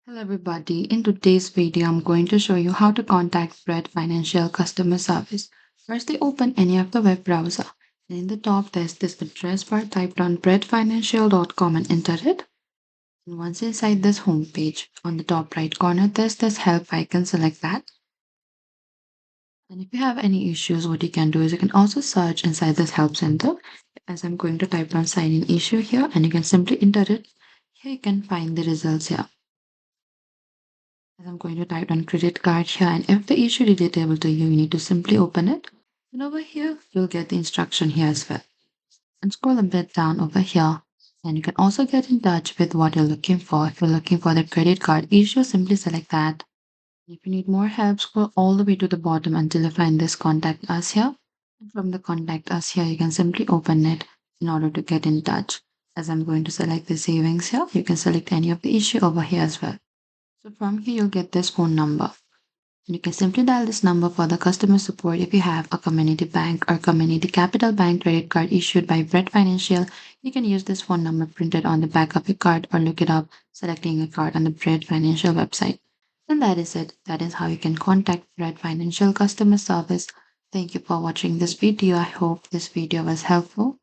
Hello everybody, in today's video I'm going to show you how to contact Bread Financial customer service. Firstly, open any of the web browser and in the top there's this address bar. Type down breadfinancial.com and enter it. And once inside this home page, on the top right corner there's this help icon. Select that. And if you have any issues, what you can do is you can also search inside this help center. As I'm going to type down sign in issue here, and you can simply enter it. Here you can find the results here. As I'm going to type on credit card here, and if the issue is relatable to you, you need to simply open it. And over here, you'll get the instruction here as well. And scroll a bit down over here. And you can also get in touch with what you're looking for. If you're looking for the credit card issue, simply select that. If you need more help, scroll all the way to the bottom until you find this contact us here. And from the contact us here, you can simply open it in order to get in touch. As I'm going to select the savings here, you can select any of the issue over here as well. So from here, you'll get this phone number. And you can simply dial this number for the customer support if you have a community bank or community capital bank credit card issued by Bread Financial. You can use this phone number printed on the back of your card or look it up selecting a card on the Bread Financial website. And that is it. That is how you can contact Bread Financial customer service. Thank you for watching this video. I hope this video was helpful.